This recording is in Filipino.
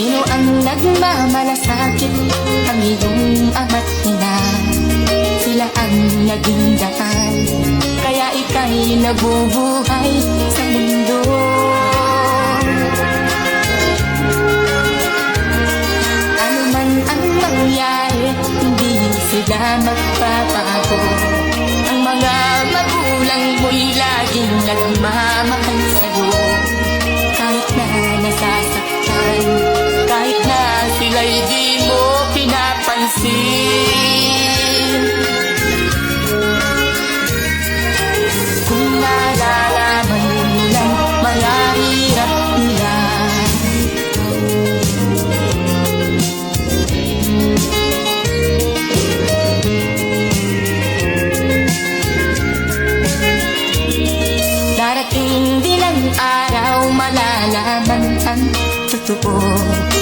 Sino ang nagmamalasakit? Ang iyong ama't ina. Sila ang naging daan, kaya ika'y nabubuhay sa mundo. Ano man ang mangyari, hindi sila magpapago. Ang mga magulang mo'y laging nagmamahal sa'yo. Kahit na nasasaktan, kahit na sila'y di mo pinapansin. Kung nalalaman mo lang mga hirap nila, darating din ang araw malalaman ang totoo.